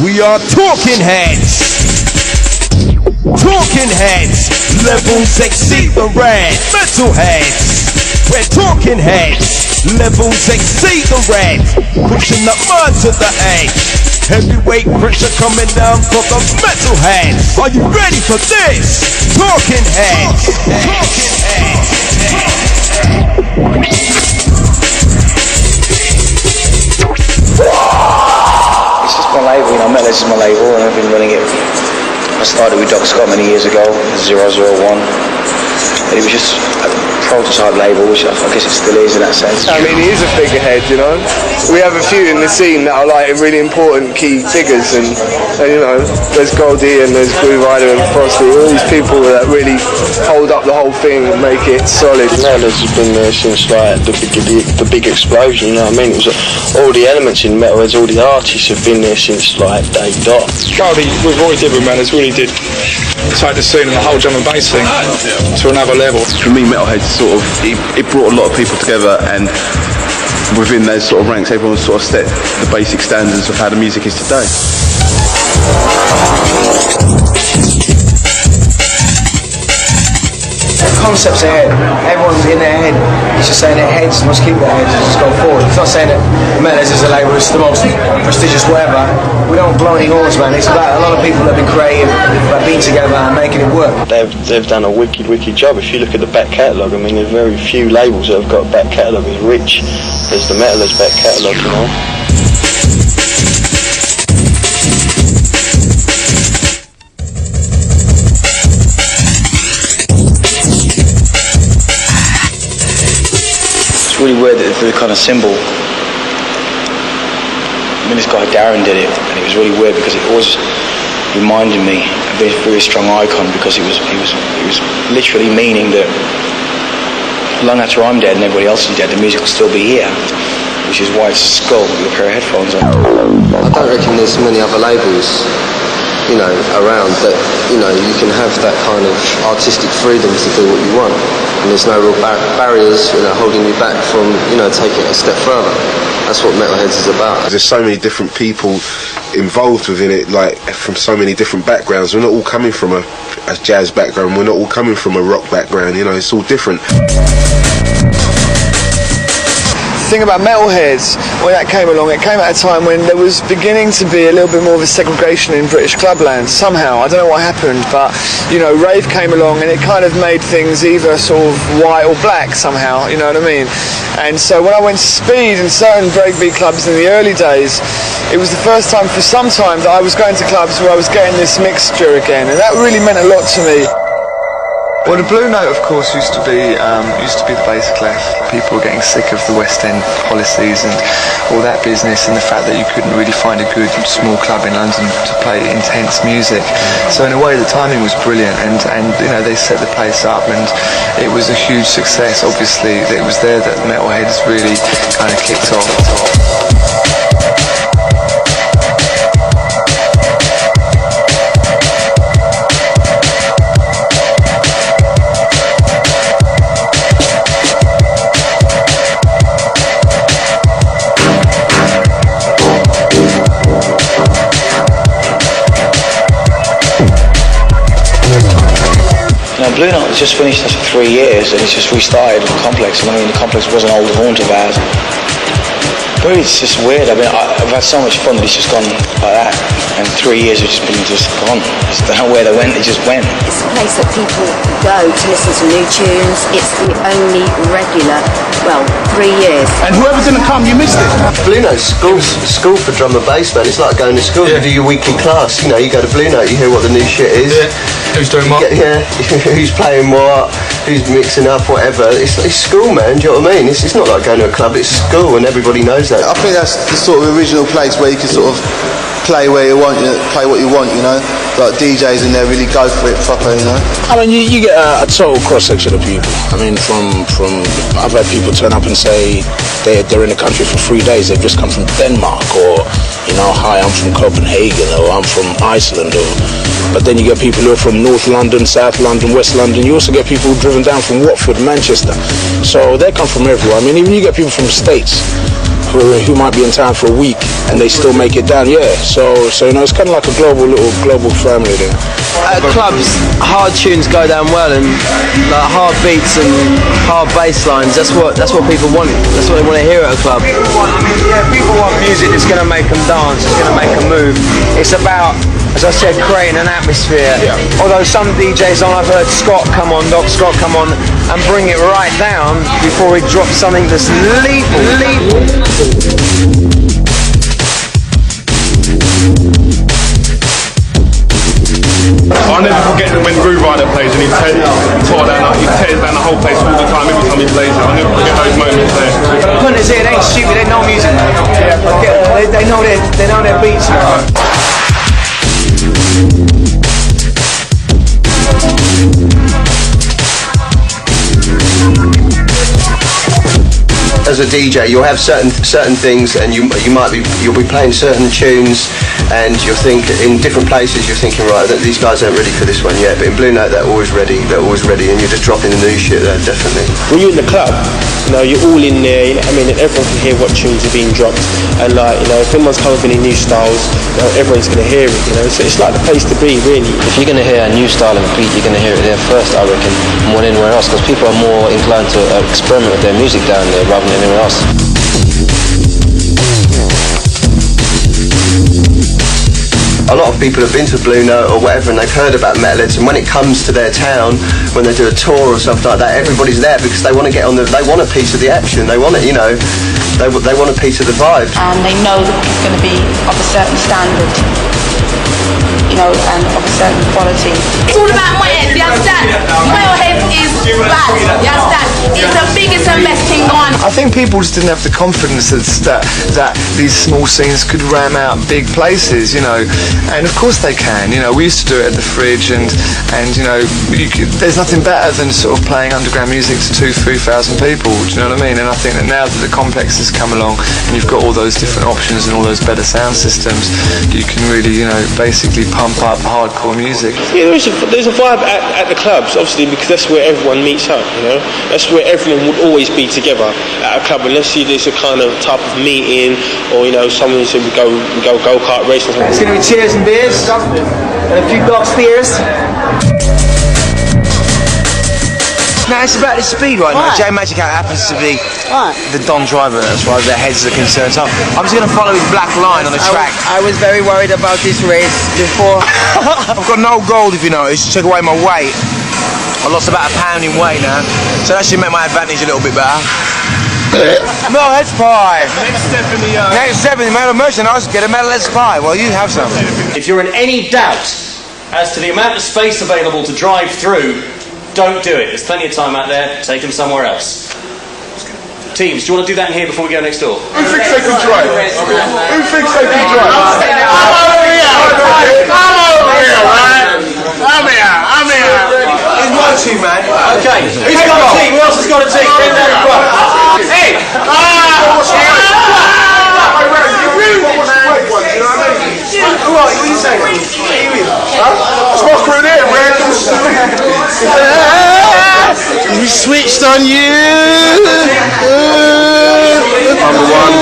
We are Talkin Headz. Talkin Headz. Levels exceed the red. Metalheadz. We're Talkin Headz. Levels exceed the red. Pushing the mud to the edge. Heavyweight pressure coming down for the Metalheadz. Are you ready for this? Talkin Headz. Talkin Headz. It's just my label, you know, Metalheadz is my label and I've been running it. I started with Doc Scott many years ago, 001, and it was just a prototype label, which I guess it still is in that sense. I mean, he is a figurehead, you know. We have a few in the scene that are like really important key figures, and you know, there's Goldie and there's Blue Rider and Frosty, all these people that really hold up the whole thing and make it solid. Metalheadz has been there since like the big explosion, you know what I mean? It was all the elements in Metalheadz, all the artists have been there since like day dot. Goldie, with what he did with Metalheadz, really did take the scene and the whole drum and bass thing to another level. For me, Metalheadz sort of, it brought a lot of people together, and within those sort of ranks, everyone sort of set the basic standards of how the music is today. Concepts ahead. Everyone's in their head. It's just saying that Headz must keep their heads and just go forward. It's not saying that Metalheadz is a label, it's the most prestigious whatever. We don't blow any horns, man. It's about a lot of people that have been creative, about being together and making it work. They've done a wicked job. If you look at the back catalogue, I mean, there's very few labels that have got a back catalogue as rich as the Metalheadz back catalogue, you know. Really weird that the kind of symbol. I mean, this guy Darren did it, and it was really weird because it always reminded me of a very strong icon, because it was literally meaning that long after I'm dead and everybody else is dead, the music will still be here, which is why it's a skull with a pair of headphones on. I don't reckon there's many other labels, you know, around that, you know, you can have that kind of artistic freedom to do what you want. And there's no real barriers, you know, holding you back from, you know, taking it a step further. That's what Metalheadz is about. There's so many different people involved within it, like from so many different backgrounds. We're not all coming from a jazz background, we're not all coming from a rock background, you know, it's all different. The thing about Metalheadz, when that came along, it came at a time when there was beginning to be a little bit more of a segregation in British clubland somehow. I don't know what happened, but you know, rave came along and it kind of made things either sort of white or black somehow, you know what I mean? And so when I went to Speed and certain breakbeat clubs in the early days, it was the first time for some time that I was going to clubs where I was getting this mixture again, and that really meant a lot to me. Well, the Blue Note, of course, used to be the bass clef. People were getting sick of the West End policies and all that business, and the fact that you couldn't really find a good small club in London to play intense music. So in a way, the timing was brilliant, and you know, they set the place up, and it was a huge success. Obviously, it was there that Metalheadz really kind of kicked off. Blue Note has just finished after 3 years, and it's just restarted with Complex. I mean, the Complex was an old haunt of ours. But it's just weird. I mean, I've had so much fun that it's just gone like that. And 3 years have just been gone. I just don't know where they went, they just went. It's a place that people go to listen to new tunes. It's the only regular, well, 3 years. And whoever didn't come, you missed it. Blue Note's school for drum and bass, man. It's like going to school. You do your weekly class. You know, you go to Blue Note, you hear what the new shit is. Yeah. Who's doing what? Yeah, who's playing what, who's mixing up, whatever. It's school, man, do you know what I mean? It's not like going to a club, it's school, and everybody knows that. I think that's the sort of original place where you can sort of play where you want, play what you want, you know? Like DJs in there really go for it proper, you know? I mean, you get a total cross-section of people. I mean, from I've had people turn up and say they're in the country for 3 days, they've just come from Denmark, or, you know, hi, I'm from Copenhagen, or I'm from Iceland, but then you get people who are from North London, South London, West London. You also get people driven down from Watford, Manchester. So they come from everywhere. I mean, even you get people from the States who might be in town for a week, and they still make it down. Yeah, so you know, it's kind of like a global family there. At clubs, hard tunes go down well, and like hard beats and hard bass lines. That's what people want. That's what they want to hear at a club. People want music that's going to make them dance. It's going to make them move. It's about, as I said, creating an atmosphere. Yeah. Although some DJs, I've heard Doc Scott come on and bring it right down before he drops something that's lethal. I'll never forget when Groove Rider plays and he tears down the whole place all the time every time he plays it. I'll never forget those moments there. The point is, it ain't stupid, they know music. Yeah, they know their beats. As a DJ, you'll have certain things, and you'll be playing certain tunes, and you'll think in different places. You're thinking, right, that these guys aren't ready for this one yet. But in Blue Note, they're always ready, and you're just dropping the new shit there, definitely. When you're in the club, you know, you're all in there. I mean, everyone can hear what tunes are being dropped, and like, you know, if anyone's coming up with any new styles, you know, everyone's going to hear it. You know, so it's like the place to be, really. If you're going to hear a new style of a beat, you're going to hear it there first, I reckon, more than anywhere else, because people are more inclined to experiment with their music down there rather than anywhere else. A lot of people have been to Blue Note or whatever, and they've heard about Metalheadz, and when it comes to their town, when they do a tour or something like that, everybody's there because they want to get on they want a piece of the action, they want it, you know, they want a piece of the vibe. And they know that it's going to be of a certain standard, you know, and of a certain quality. It's all about Metalheadz, you understand? Metalheadz is bad, you understand? It's the biggest and best thing going. I think people just didn't have the confidence that these small scenes could ram out big places, you know, and of course they can. You know, we used to do it at the Fridge, and you know, there's nothing better than sort of playing underground music to 2,000-3,000 people. Do you know what I mean? And I think that now that the Complex has come along and you've got all those different options and all those better sound systems, you can really, you know, basically pump up hardcore music. Yeah, there's a vibe at the clubs, obviously, because that's where everyone meets up. You know, that's where everyone would always be together at a club, unless there's a kind of type of meeting, or you know, someone said we go go-kart racing. It's going to be cheers and beers and a few dog spears. No, it's about the speed right now. J Magic happens to be the Don driver as far as their heads are concerned. So I'm just going to follow his black line on the track. I was very worried about this race before. I've got no gold, if you notice. Took away my weight. I lost about a pound in weight now, so that should make my advantage a little bit better. Metalheadz pie. Next step in the metal merchandise, get a Metalheadz pie. Well, you have some. If you're in any doubt as to the amount of space available to drive through, don't do it. There's plenty of time out there. Take them somewhere else. Teams, do you want to do that in here before we go next door? Who thinks they can drive? Who thinks they can drive? I'm here. Here's my team, man. Okay. Who's got a team? Who else has got a team? Hey! What are you saying? That's my crew there, man. We switched on you. Number one.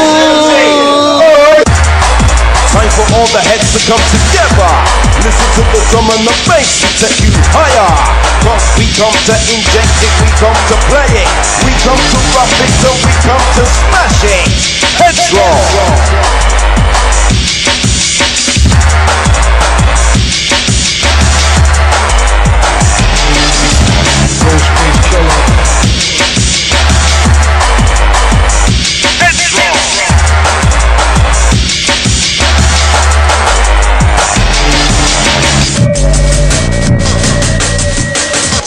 Time for all the heads to come together. Listen to the drum and the bass to take you higher. Cause we come to inject it, we come to play it, we come to rough it, so we come to smash it. Headstrong.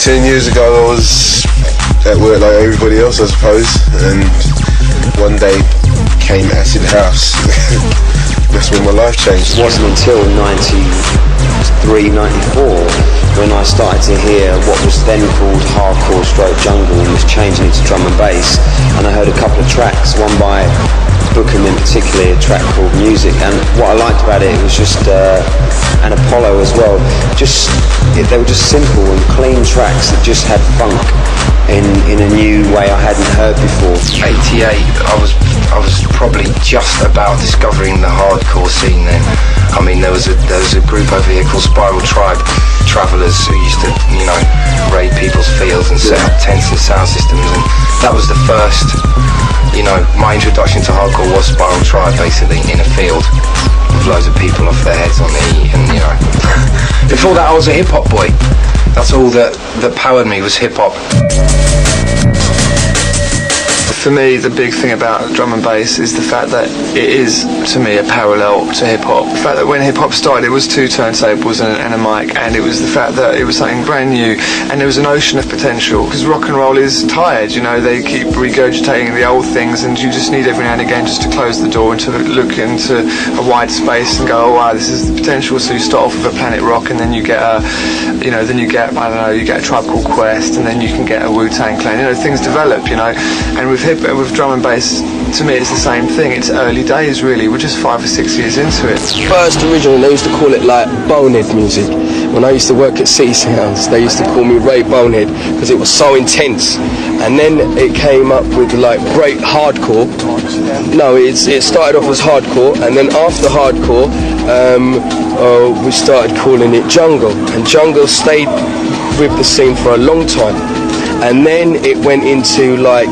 Ten years ago I was at work like everybody else, I suppose, and one day came acid house. That's when my life changed. It wasn't until 93, 94 when I started to hear what was then called hardcore stroke jungle and was changing into drum and bass, and I heard a couple of tracks, one by Bookham in particular, a track called Music, and what I liked about it was just, and Apollo as well, they were just simple and clean tracks that just had funk in a new way I hadn't heard before. 88, I was probably just about discovering the hardcore scene then. I mean, there was a group over here called Spiral Tribe, travellers who used to, raid people's fields and set up tents and sound systems, and that was the first, my introduction to hardcore was Spiral Tribe, basically, in a field with loads of people off their heads on the E, and before that I was a hip-hop boy. That's all that powered me, was hip-hop. For me, the big thing about drum and bass is the fact that it is, to me, a parallel to hip-hop. The fact that when hip-hop started, it was 2 turntables and a mic, and it was the fact that it was something brand new, and there was an ocean of potential, because rock and roll is tired, they keep regurgitating the old things, and you just need every now and again just to close the door and to look into a wide space and go, oh wow, this is the potential. So you start off with a Planet Rock, and then you get you get a Tribe Called Quest, and then you can get a Wu-Tang Clan, things develop, and with drum and bass, to me it's the same thing. It's early days really, we're just 5 or 6 years into it. First originally they used to call it like bonehead music. When I used to work at City Sounds, they used to call me Ray Bonehead because it was so intense. And then it came up with like great hardcore. No, it started off as hardcore, and then after hardcore we started calling it jungle, and jungle stayed with the scene for a long time. And then it went into like,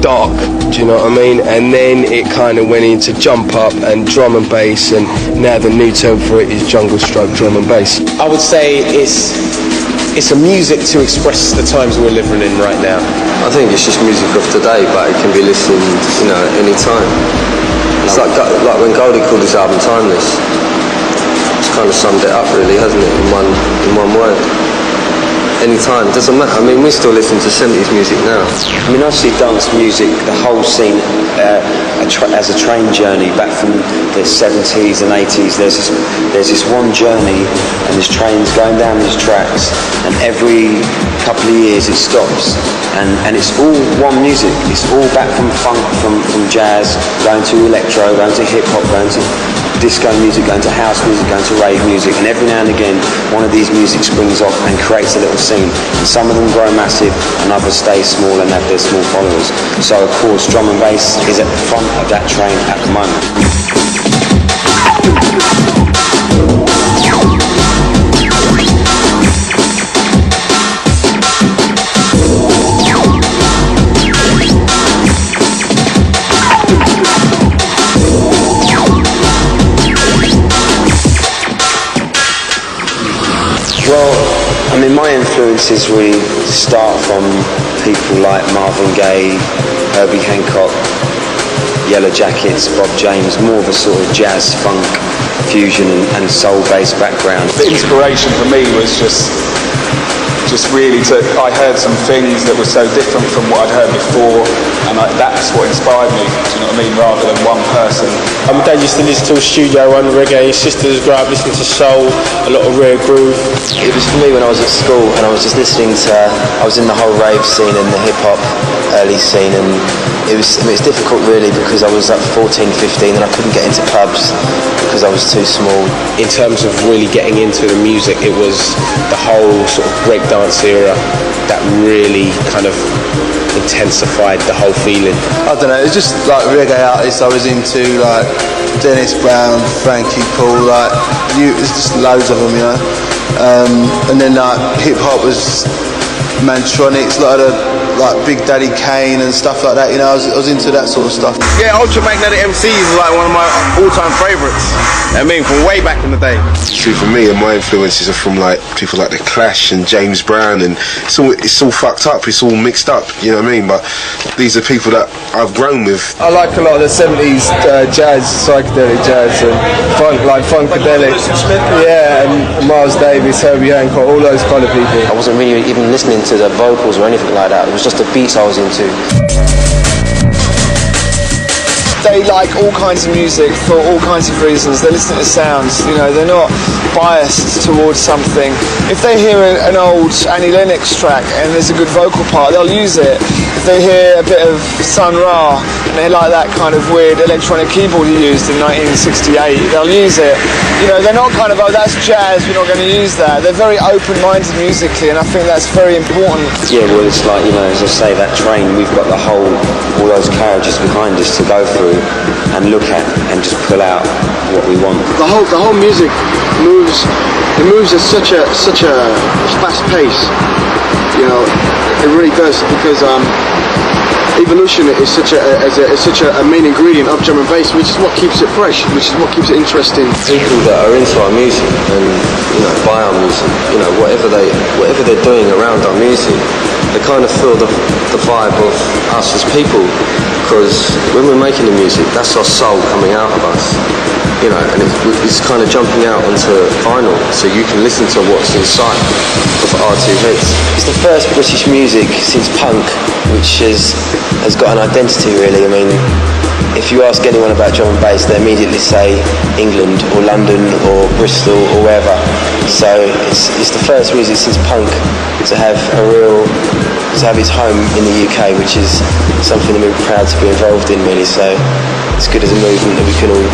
dark, do you know what I mean? And then it kind of went into jump up and drum and bass, and now the new term for it is jungle stroke drum and bass. I would say it's a music to express the times we're living in right now. I think it's just music of today, but it can be listened, at any time. It's like when Goldie called his album Timeless. It's kind of summed it up really, hasn't it, in one word. Anytime, doesn't matter. I mean, we still listen to 70s music now. I mean, I see dance music, the whole scene, as a train journey back from the 70s and 80s. There's this one journey, and there's trains going down these tracks, and every couple of years it stops, and it's all one music. It's all back from funk, from jazz, going to electro, going to hip hop, going to disco music, going to house music, going to rave music, and every now and again one of these music springs off and creates a little scene, and some of them grow massive and others stay small and have their small followers. So of course drum and bass is at the front of that train at the moment. Well, I mean, my influences really start from people like Marvin Gaye, Herbie Hancock, Yellow Jackets, Bob James, more of a sort of jazz, funk, fusion and soul-based background. The inspiration for me was just really I heard some things that were so different from what I'd heard before, and that's what inspired me, do you know what I mean, rather than one person. My dad used to listen to Studio One reggae, his sisters grew up listening to soul, a lot of rare groove. It was for me when I was at school, and I was just listening to, I was in the whole rave scene and the hip-hop early scene, and it was difficult really because I was like 14, 15 and I couldn't get into clubs because I was too small. In terms of really getting into the music, it was the whole sort of breakdance era that really kind of intensified the whole feeling. I don't know, it was just like reggae artists I was into, like Dennis Brown, Frankie Paul, there's just loads of them, and then like hip hop was Mantronics, a lot of like Big Daddy Kane and stuff like that, I was into that sort of stuff. Yeah, Ultramagnetic MCs is like one of my all-time favourites. I mean, from way back in the day. See, for me, my influences are from like people like The Clash and James Brown, and it's all fucked up, it's all mixed up, you know what I mean? But these are people that I've grown with. I like a lot of the 70s jazz, psychedelic jazz, and funk, like Funkadelic. Yeah, and Miles Davis, Herbie Hancock, all those kind of people. I wasn't really even listening to the vocals or anything like that. It was just the beats I was into. they like all kinds of music for all kinds of reasons. They're listening to sounds, you know, they're not biased towards something. If they hear an old Annie Lennox track and there's a good vocal part, they'll use it. If they hear a bit of Sun Ra and they like that kind of weird electronic keyboard he used in 1968, they'll use it. You know, they're not kind of, oh, that's jazz, we're not going to use that. They're very open-minded musically, and I think that's very important. Yeah, well, it's like, you know, as I say, that train, we've got all those carriages behind us to go through and look at and just pull out what we want. The whole music moves at such a fast pace. You know, it really does, because evolution is such a main ingredient of drum and bass, which is what keeps it fresh, which is what keeps it interesting. People that are into our music and, you know, buy our music, you know, whatever they're doing around our music, they kind of feel the vibe of us as people, because when we're making the music, that's our soul coming out of us, you know, and it's kind of jumping out onto vinyl, so you can listen to what's inside of R2 Headz. It's the first British music since punk which has got an identity, really. I mean, if you ask anyone about drum and bass, they immediately say England or London or Bristol or wherever. So it's the first music since punk to have its home in the UK, which is something that we're proud to be involved in, really. So it's good as a movement that we can all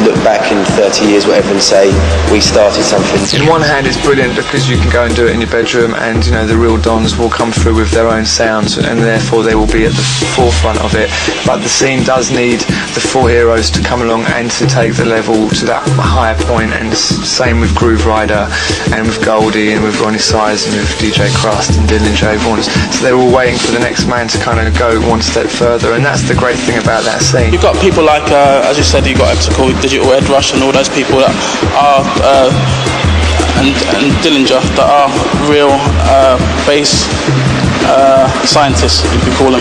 look back in 30 years, whatever, and say we started something. In one hand, it's brilliant because you can go and do it in your bedroom, and, you know, the real dons will come through with their own sounds, and therefore they will be at the forefront of it. But the scene does need the four heroes to come along and to take the level to that higher point, and same with Groove Rider and with Goldie and with Ronnie Size and with DJ Crust and Dylan J. Vaughan. So they're all waiting for the next man to kind of go one step further, and that's the great thing about that scene. You've got people like, as you said, you've got Epsical, Digital Ed Rush and all those people that are and Dillinger, that are real bass scientists, if you call them,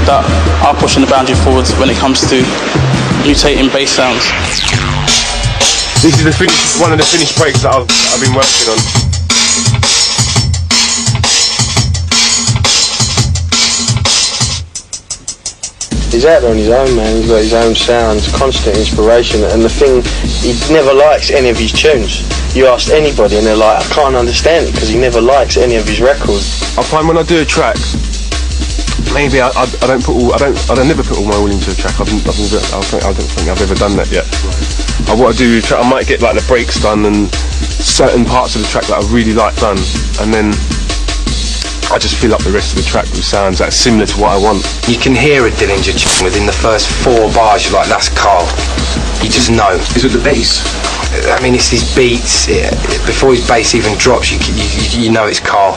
that are pushing the boundary forwards when it comes to mutating bass sounds. This is one of the finished breaks that I've been working on. He's out there on his own, man. He's got his own sounds, constant inspiration, and the thing, he never likes any of his tunes. You ask anybody and they're like, I can't understand it, because he never likes any of his records. I find when I do a track, maybe I don't never put all my will into a track. I don't think I've ever done that yet. What I do, I might get like the breaks done and certain parts of the track that I really like done, and then I just fill up the rest of the track with sounds that's similar to what I want. You can hear a Dillinger tune within the first 4 bars. You're like, that's Carl. You just know. Is it the bass? I mean, it's his beats. Before his bass even drops, you know it's Carl.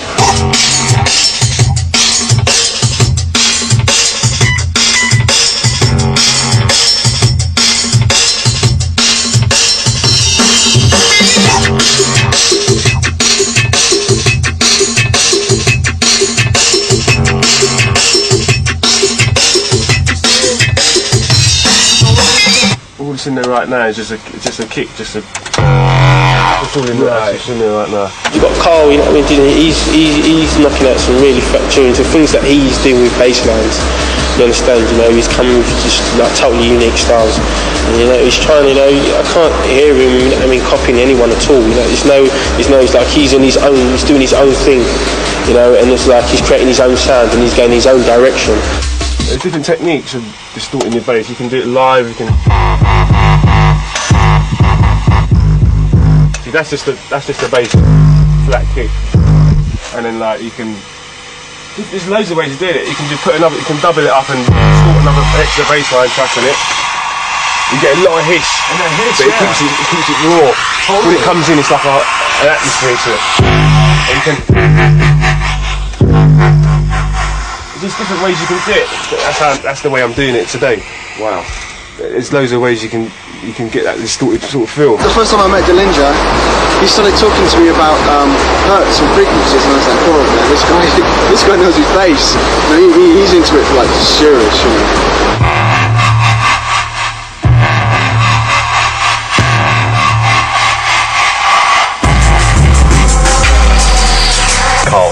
All that's in there right now is just a kick, just all in there, right. Just in there right now. You've got Carl, you know what I mean, he's knocking out some really fat tunes, the things that he's doing with bass lines, you understand, you know, he's coming with just like totally unique styles, and, you know, he's trying, you know, I can't hear him, I mean, copying anyone at all, you know, it's like he's on his own, he's doing his own thing, you know, and it's like he's creating his own sound and he's going his own direction. There's different techniques of distorting your bass. You can do it live, you can... See, that's just the bass flat kick, and then like you can. There's loads of ways to do it. You can just you can double it up and distort another extra bass line track on it. You get a lot of hiss, but it keeps it raw. When it comes in, it's like an atmosphere to it. And you can. There's different ways you can do it. That's the way I'm doing it today. Wow. There's loads of ways you can get that distorted sort of feel. The first time I met Dillinger, he started talking to me about hertz and frequencies, and I was like, oh man, this guy knows his bass. You know, he's into it for like serious, you know.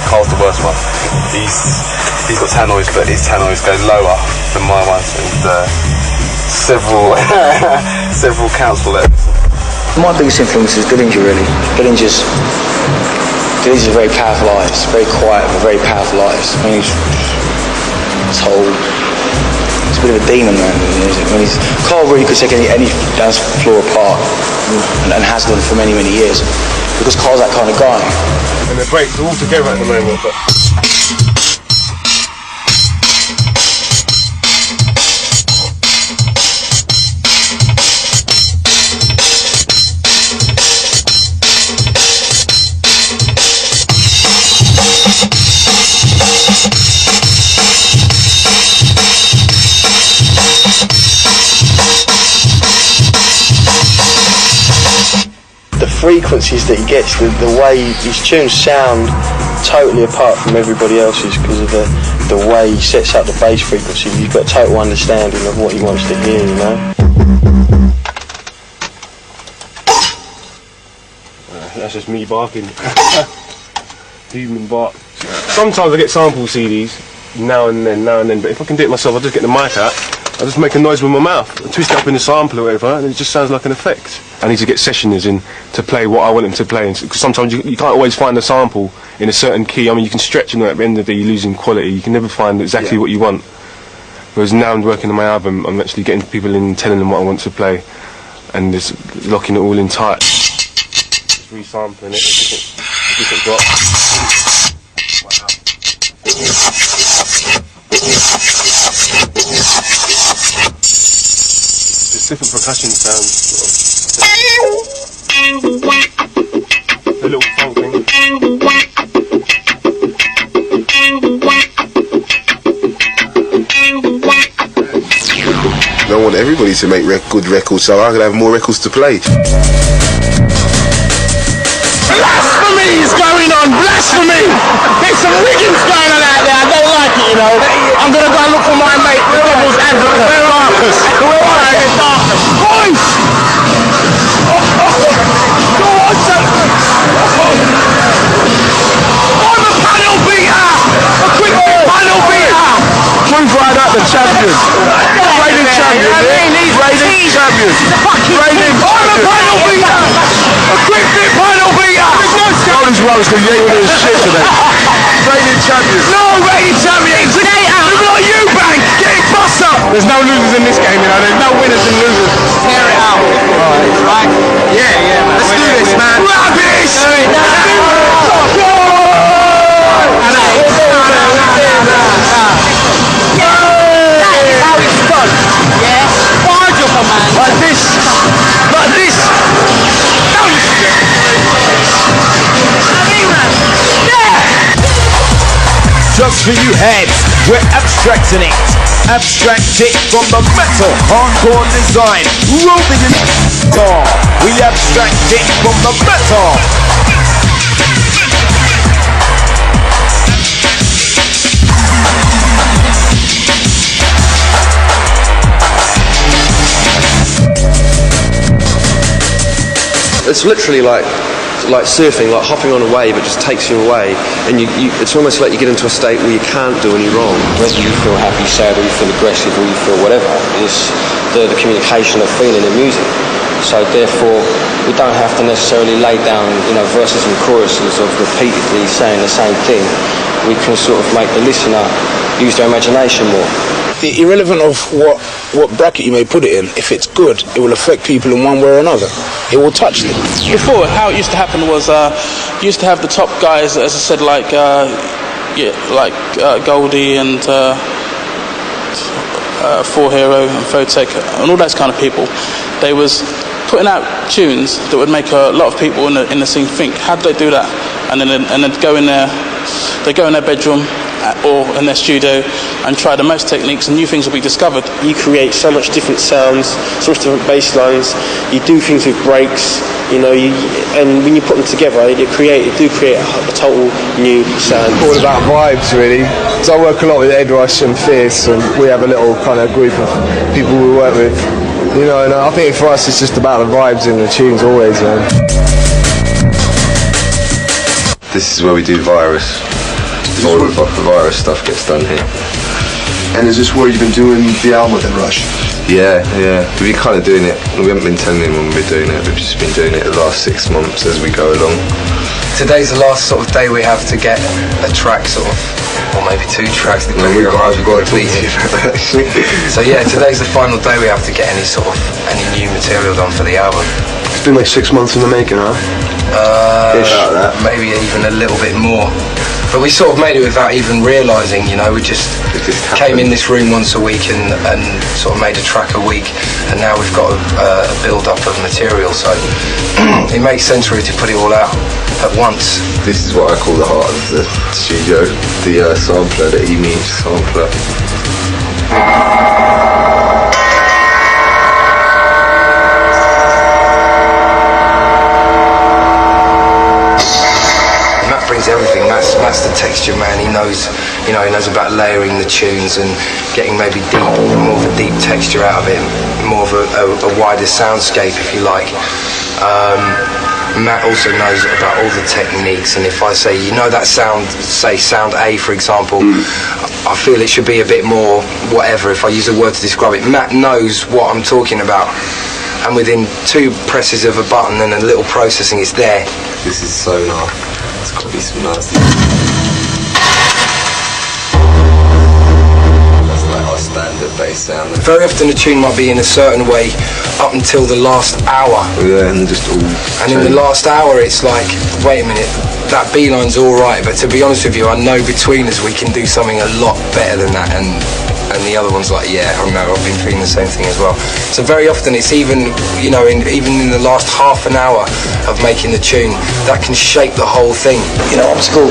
Carl's the worst one. He's got tannoys, but his tannoys go lower than my ones, and several council letters. My biggest influence is Dillinger, really. Dillinger's very powerful eyes, very quiet but very powerful eyes. I mean, he's a bit of a demon, man, in music. I mean, Carl really could take any dance floor apart and has done for many, many years because Carl's that kind of guy. And the breaks are all together at the moment, but... frequencies that he gets, the way his tunes sound totally apart from everybody else's because of the way he sets up the bass frequency. You've got a total understanding of what he wants to hear, you know. That's just me barking. Human bark. Sometimes I get sample CDs now and then, but if I can do it myself, I just get the mic out, I just make a noise with my mouth, and twist it up in the sample or whatever, and it just sounds like an effect. I need to get sessioners in to play what I want them to play, because sometimes you can't always find a sample in a certain key. I mean, you can stretch and at the end of the day you're losing quality. You can never find exactly what you want. Whereas now I'm working on my album, I'm actually getting people in and telling them what I want to play, and just locking it all in tight. Just resampling it, different drops. Just different percussion sounds. A little funk thing. I want everybody to make good records, so I can have more records to play. Blasphemy is going on! Blasphemy! There's some riggings going on out there. I don't like it, you know. I'm gonna go and look for my mate, the devil's advocate. Where are Marcus? Where are you, Marcus? Boys! Go on, son! I'm a panel beater! A quick panel beater! Move right up, the champions. Reigning champions, reigning champions. Reigning champions. I'm a panel beater! A quick fit panel beater! Golden's Rose can yell with his shit today. Reigning champions. No reigning champions! Look like you, Bank! Get it bust up! There's no losers in this game, you know. There's no winners and losers. Tear it out. Right? Yeah, man. Let's do this, man. Rubbish! That is how it's done. Yeah? Barge up a man. Like this. Like this. Just for you heads, we're abstracting it. Abstract it from the metal, hardcore design. Rolling in car. We abstract it from the metal. It's literally like surfing, like hopping on a wave. It just takes you away, and it's almost like you get into a state where you can't do any wrong. Whether you feel happy, sad, or you feel aggressive, or you feel whatever, it's the communication of feeling in music. So therefore, we don't have to necessarily lay down, verses and choruses of repeatedly saying the same thing. We can sort of make the listener use their imagination more. Irrelevant of what bracket you may put it in, if it's good, it will affect people in one way or another. It will touch them. Before, how it used to happen was, you used to have the top guys, as I said, like Goldie and Four Hero and Photech and all those kind of people. They was putting out tunes that would make a lot of people in the scene think, how do they do that? And then go in there, they go in their bedroom or in their studio and try the most techniques, and new things will be discovered. You create so much different sounds, so much different bass lines. You do things with breaks, and when you put them together, you do create a total new sound. All about vibes, really. So I work a lot with Ed Rush and Fierce, and we have a little kind of group of people we work with. And I think for us it's just about the vibes and the tunes always, man. This is where we do Virus. All the Virus stuff gets done here. And is this where you've been doing the album with Ed Rush? Yeah. We're kind of doing it. We haven't been telling anyone we're doing it. We've just been doing it the last 6 months as we go along. Today's the last sort of day we have to get a track sort of, or maybe 2 tracks. We've got to tweet it. So yeah, today's the final day we have to get any new material done for the album. It's been like 6 months in the making, huh? Maybe even a little bit more. But we sort of made it without even realising, you know, we just came in this room once a week and sort of made a track a week, and now we've got a build-up of material, so it makes sense really to put it all out at once. This is what I call the heart of the studio, the sampler, the image sampler. Everything. Matt's the texture man. He knows about layering the tunes and getting maybe more of a deep texture out of it, more of a wider soundscape, if you like. Matt also knows about all the techniques, and if I say, that sound, say sound A for example, I feel it should be a bit more whatever. If I use a word to describe it, Matt knows what I'm talking about, and within 2 presses of a button and a little processing, it's there. This is sonar. It's got to be some nasty. That's like our standard bass sound. Very often a tune might be in a certain way up until the last hour. Yeah, and just all. And in the last hour, it's like, wait a minute, that B line's all right, but to be honest with you, I know between us we can do something a lot better than that, and the other one's like, yeah, I know, I've been feeling the same thing as well. So very often it's even in the last half an hour of making the tune, that can shape the whole thing. Optical,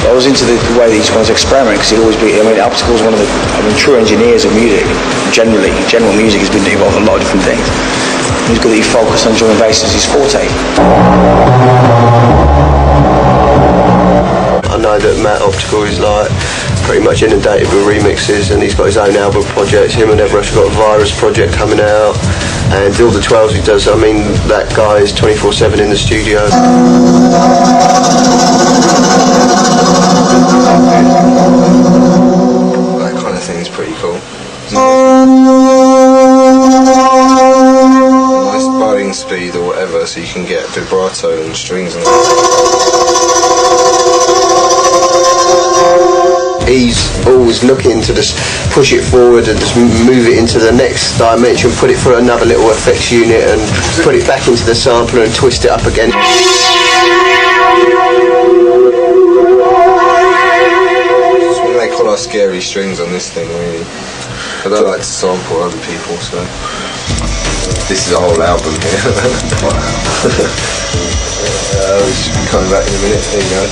I was into the way these guys experiment, because Optical's one of the true engineers of music, general music has been involved in a lot of different things. He's good that he focused on drum and bass as his forte. I know that Matt Optical is like pretty much inundated with remixes, and he's got his own album projects. Him and Everest have got a Virus project coming out, and all the 12s he does. I mean, that guy is 24/7 in the studio. That kind of thing is pretty cool. Nice bowing speed or whatever, so you can get vibrato and strings and He's always looking to just push it forward and just move it into the next dimension, put it through another little effects unit and put it back into the sampler and twist it up again. That's what they call our scary strings on this thing, really. I don't like to sample other people, so this is a whole album here. We should be coming back in a minute. There you go.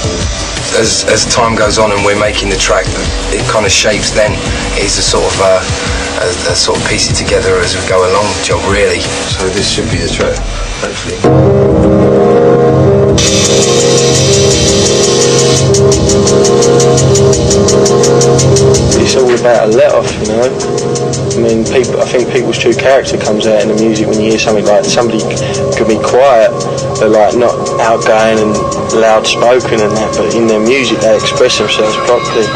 As time goes on and we're making the track, it kind of shapes then. It's a sort of piece it together as we go along job, really. So this should be the track, hopefully. It's all about a let-off, I think people's true character comes out in the music when you hear something like somebody could be quiet, but like not outgoing and loud spoken and that, but in their music they express themselves properly.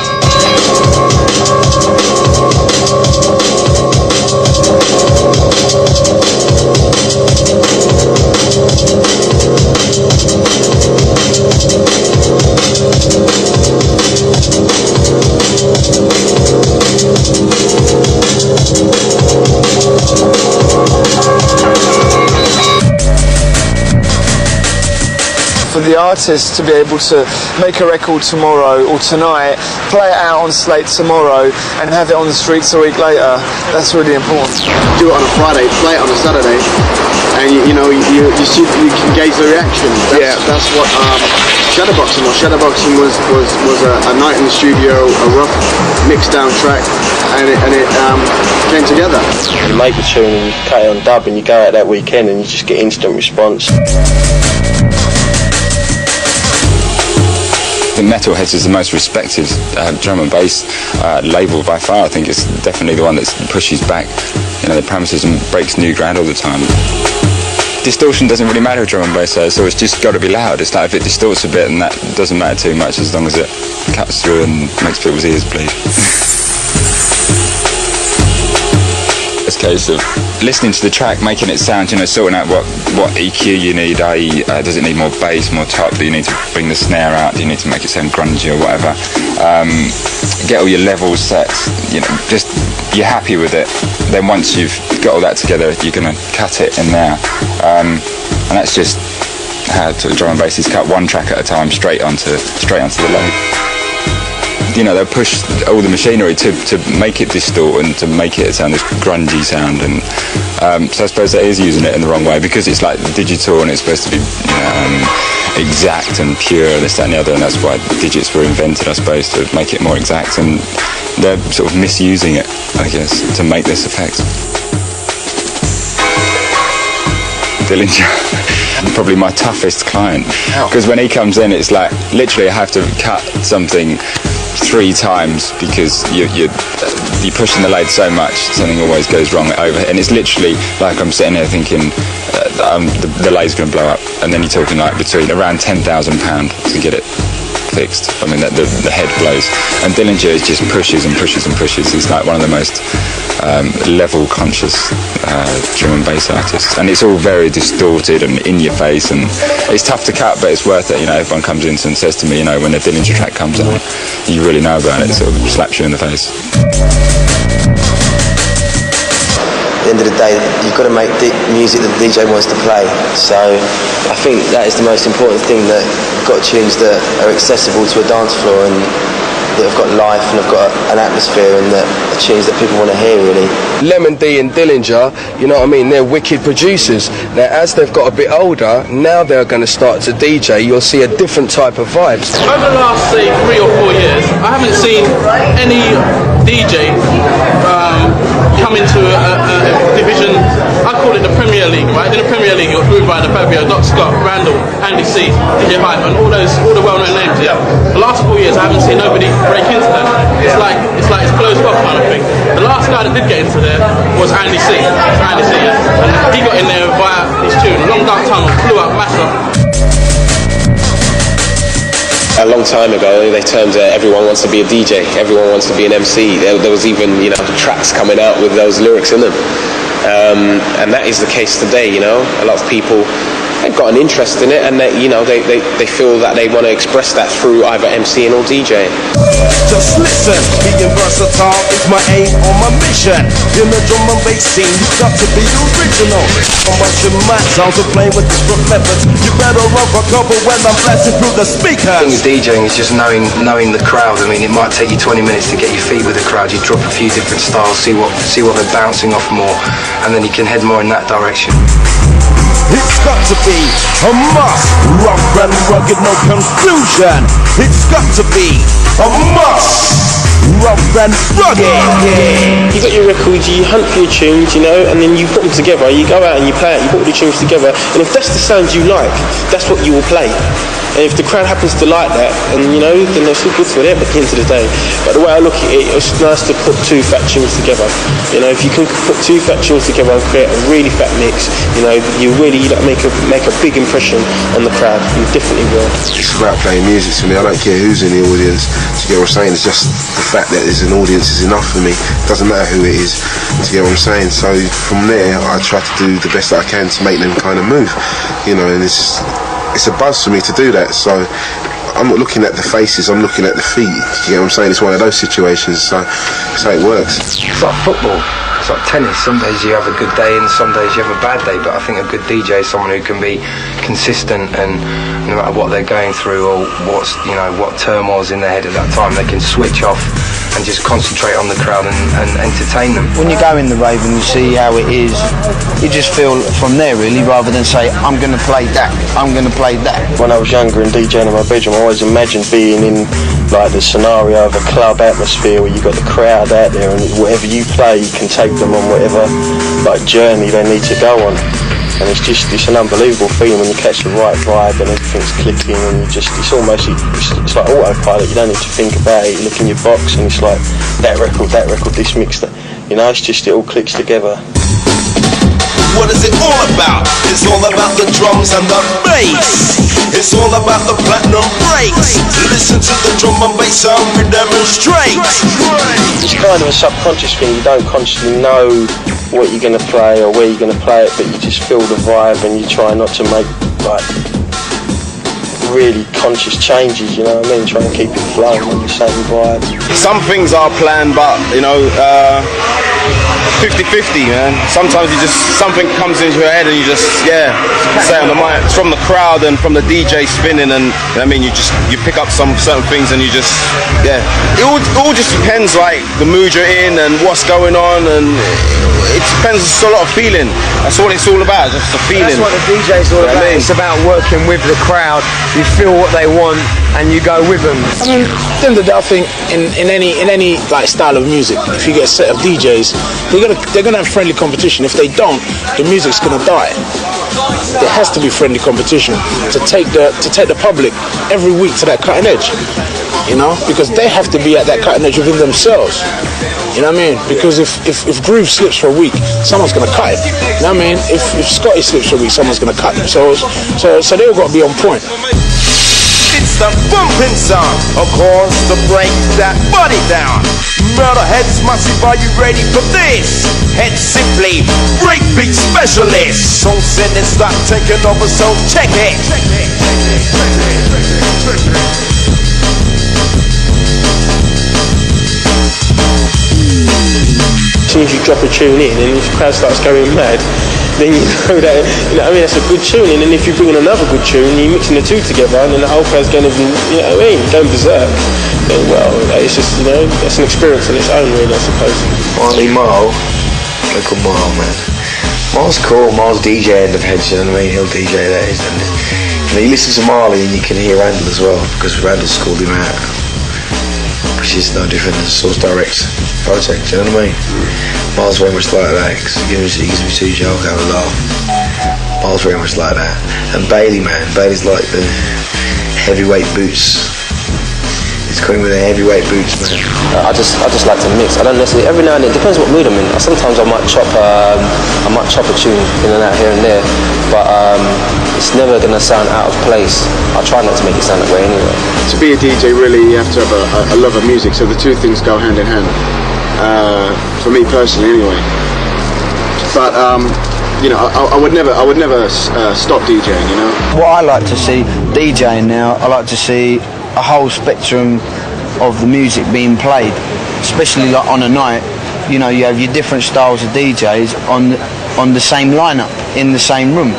For the artist to be able to make a record tomorrow or tonight, play it out on Slate tomorrow and have it on the streets a week later, that's really important. Do it on a Friday, play it on a Saturday, and you can gauge the reaction. That's what Shadowboxing was. Shadowboxing was a night in the studio, a rough mixed down track, and it came together. You make the tune and you cut it on dub and you go out that weekend and you just get instant response. I think Metalheadz is the most respected drum and bass label by far. I think it's definitely the one that pushes back, the parameters and breaks new ground all the time. Distortion doesn't really matter with drum and bass, so it's just got to be loud. It's like if it distorts a bit, and that doesn't matter too much as long as it cuts through and makes people's ears bleed. case of listening to the track, making it sound, sorting out what EQ you need, i.e. does it need more bass, more top, do you need to bring the snare out, do you need to make it sound grungy or whatever, get all your levels set, just you're happy with it. Then once you've got all that together, you're going to cut it in there, and that's just how drum and bass is cut, one track at a time, straight onto the load. They'll push all the machinery to make it distort and to make it sound this grungy sound, and so I suppose that is using it in the wrong way, because it's like digital and it's supposed to be exact and pure, this, that and the other, and that's why digits were invented, I suppose, to make it more exact, and they're sort of misusing it, I guess, to make this effect. Dillinger, probably my toughest client, because when he comes in, it's like literally I have to cut something 3 times because you're pushing the lathe so much, something always goes wrong over, and it's literally like I'm sitting here thinking the lathe's going to blow up, and then you're talking like between around £10,000 to get it fixed. I mean, the head blows, and Dillinger just pushes and pushes and pushes. He's like one of the most level conscious drum and bass artists, and it's all very distorted and in your face, and it's tough to cut, but it's worth it. Everyone comes in and says to me, when the Dillinger track comes on, you really know about it. It sort of slaps you in the face. At the end of the day, you've got to make music that the DJ wants to play. So I think that is the most important thing, that you've got tunes that are accessible to a dance floor and that have got life and have got an atmosphere, and that are tunes that people want to hear, really. Lemon D and Dillinger, they're wicked producers. Now, as they've got a bit older, now they're going to start to DJ, you'll see a different type of vibes. Over the last, say, 3 or 4 years, I haven't seen any DJ come into a division, I call it the Premier League, right? In the Premier League, you're ruled by the Fabio, Doc Scott, Randall, Andy C, DJ Hype, and all the well-known names, yeah. The last 4 years, I haven't seen nobody break into them. It's like it's closed off kind of thing. The last guy that did get into there was Andy C. And he got in there via his tune, Long Dark Tunnel, blew up, mashed up. A long time ago, they termed everyone wants to be a DJ, everyone wants to be an MC. There was even, tracks coming out with those lyrics in them. And that is the case today, A lot of people have got an interest in it, and they feel that they want to express that through either MCing or DJing. Just listen, being versatile is my aim or my mission. In the drum and bass scene, you got to be original. So much in my sound to play with different methods. You better run for cover when I'm blasting through the speakers. The thing with DJing is just knowing the crowd. I mean, it might take you 20 minutes to get your feet with the crowd. You drop a few different styles, see what they're bouncing off more, and then you can head more in that direction. It's got to be a must. Rough and rugged, no confusion. It's got to be a must. Rough and rugged. You got your records, you hunt for your tunes, and then you put them together. You go out and you play it, you put all the tunes together, and if that's the sound you like, that's what you will play. And if the crowd happens to like that, and then they're still good for them at the end of the day. But the way I look at it, it's nice to put 2 fat tunes together. If you can put 2 fat tunes together and create a really fat mix, you really make a big impression on the crowd. You definitely will. It's about playing music to me. I don't care who's in the audience. To get what I'm saying, it's just the fact that there's an audience is enough for me. It doesn't matter who it is. To get what I'm saying. So from there, I try to do the best that I can to make them kind of move. And it's a buzz for me to do that, so I'm not looking at the faces, I'm looking at the feet. You know what I'm saying? It's one of those situations, so that's how it works. It's like football, it's like tennis. Some days you have a good day and some days you have a bad day, but I think a good DJ is someone who can be consistent, and no matter what they're going through or what turmoil's in their head at that time, they can switch off and just concentrate on the crowd and entertain them. When you go in the rave and you see how it is, you just feel from there really, rather than say, I'm going to play that, I'm going to play that. When I was younger and DJing in my bedroom, I always imagined being in like the scenario of a club atmosphere where you've got the crowd out there, and whatever you play, you can take them on whatever journey they need to go on. And it's an unbelievable feeling when you catch the right vibe and everything's clicking, and it's almost like autopilot. You don't need to think about it. You look in your box and it's like that record, this mix, that it's just, it all clicks together. What is it all about? It's all about the drums and the bass. It's all about the platinum breaks. Listen to the drum and bass sound we demonstrate. It's kind of a subconscious thing. You don't consciously know what you're going to play or where you're going to play it, but you just feel the vibe and you try not to make like really conscious changes, you know what I mean? Try and keep it flowing on the same vibe. Some things are planned, but you know, 50-50, man. Sometimes something comes into your head and you just, say on the mic. It's from the crowd and from the DJ spinning, and I mean, you pick up some certain things and you just, It all just depends, like the mood you're in and what's going on, and it depends. It's a lot of feeling. That's what it's all about. Just the feeling. That's what the DJ's all about. It's about working with the crowd. You feel what they want and you go with them. I mean, at the end of the day, I think in any like style of music, if you get a set of DJs, they're gonna have friendly competition. If they don't, the music's gonna die. There has to be friendly competition to take the public every week to that cutting edge. You know, because they have to be at that cutting edge within themselves. You know what I mean? Because if Groove slips for a week, someone's gonna cut it. You know what I mean? If Scotty slips for a week, someone's gonna cut him. So they all got to be on point. It's the bumping sound, of course, to break that body down. Metalheadz, massive, are you ready for this? Headz simply breakbeat specialist. So send and stop taking over, so check it. As soon as you drop a tune in and the crowd starts going mad, then you know that, you know what I mean, that's a good tune. And then if you bring in another good tune, you're mixing the two together, and then the whole crowd's going to be, you know what I mean, going berserk. Then, well, it's just, you know, that's an experience on its own, really, I suppose. Marley Marl, local Marl, man. Marl's cool. Marl's DJ end of Headz, you know what I mean? He'll DJ that. And you know, you listen to Marley and you can hear Randall as well, because Randall's called him out. Which is no different than Source Direct's project, do you know what I mean? Marl's very much like that, because he gives me two jokes, have a laugh. Marl's very much like that. And Bailey, man, Bailey's like the heavyweight boots. He's coming with the heavyweight boots, man. I just like to mix. I don't necessarily, every now and then, it depends what mood I'm in. Sometimes I might chop a tune in and out here and there, but it's never going to sound out of place. I try not to make it sound that way anyway. To be a DJ, really, you have to have a love of music, so the two things go hand in hand. For me personally, anyway. But you know, I would never stop DJing. You know. What I like to see DJing now, I like to see a whole spectrum of the music being played, especially like on a night. You know, you have your different styles of DJs on the same lineup in the same room.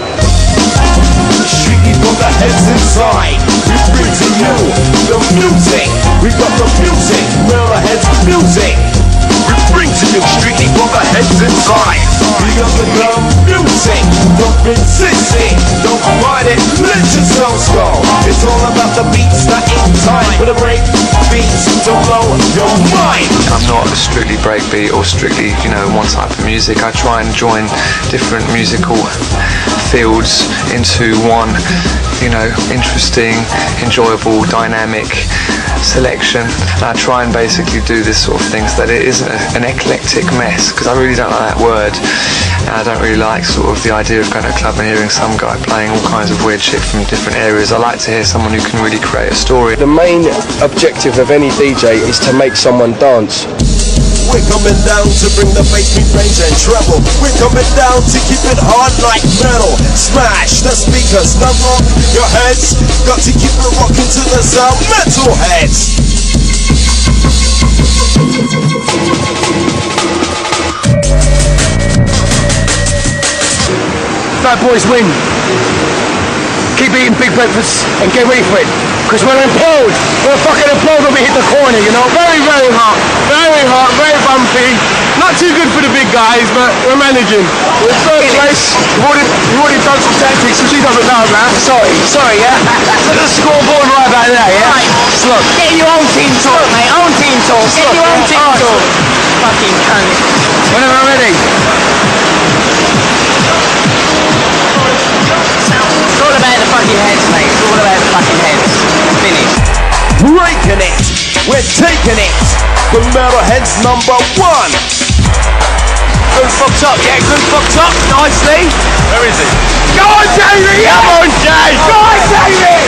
Streaky from the Headz inside, we bring to you the music. We got the music, Metalheadz music. We bring to you strictly from the Headz inside. We got the music, don't resist it, don't fight it, let yourselves go. It's all about the beats that in time. With a break beats to blow your mind. I'm not strictly breakbeat or strictly, you know, one type of music. I try and join different musical fields into one, you know, interesting, enjoyable, dynamic selection. And I try and basically do this sort of thing so that it isn't an eclectic mess, because I really don't like that word. And I don't really like sort of the idea of going to a club and hearing some guy playing all kinds of weird shit from different areas. I like to hear someone who can really create a story. The main objective of any DJ is to make someone dance. We're coming down to bring the bass, mid-range and treble. We're coming down to keep it hard like metal. Smash the speakers, now rock your heads. Got to keep it rocking to the sound. Metalheadz. Bad boys win. Keep eating big breakfasts and get ready for it. Because we'll implode. We'll fucking implode when we hit the corner, you know. Very, very hot. Very hot, very bumpy. Not too good for the big guys, but we're managing. We're third place. We've already done some tactics, so she doesn't know that. Sorry, yeah? Look at the scoreboard right about there, yeah? Right. Look. Get your own team talk, mate. Own team talk. Get your own team talk. Fucking cunt. Whenever I'm ready. It's all about the fucking Headz, mate. It's all about the fucking Headz. Finished. Breaking it. We're taking it. The Metalheadz number one. Good fucked up, yeah, good fucked up. Nicely. Where is it? Go on, Jamie! Come on, Jay! Go on, Jamie!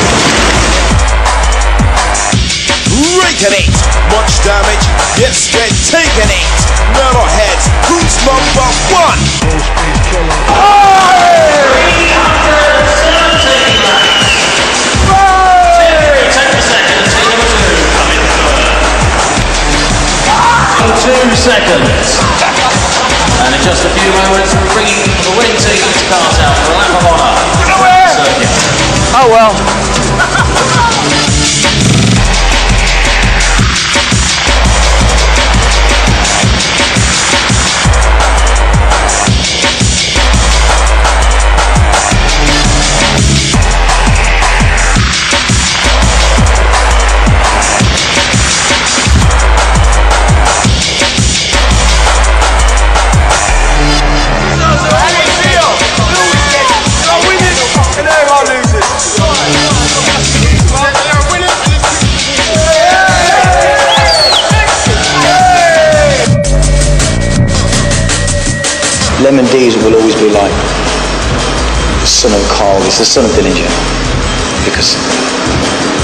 making it. Much damage, yes, we're taking it. Metalheadz, who's number one? Seconds. And in just a few moments, we're bringing the winning team's cars out for a lap of honour. Oh well. Lemon D's will always be like the son of Carl, he's the son of Dillinger, because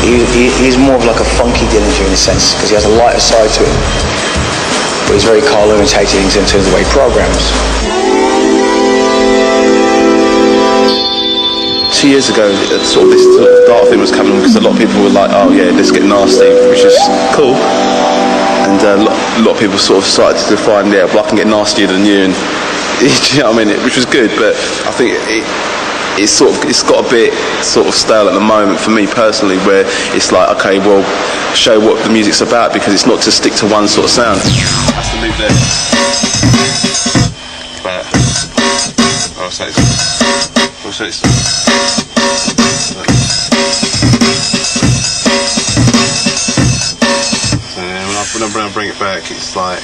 he's more of like a funky Dillinger in a sense, because he has a lighter side to him, but he's very Carl orientated in terms of the way he programs. 2 years ago, sort of this sort of dark thing was coming on because a lot of people were like, oh yeah, let's get nasty, which is cool. And a lot of people sort of started to define, yeah, well, I can get nastier than you, and do you know what I mean? Which was good, but I think it's got a bit sort of stale at the moment for me personally, where it's like, okay, well, show what the music's about, because it's not to stick to one sort of sound. That's the loop there. But I'll say it's when I bring it back, it's like.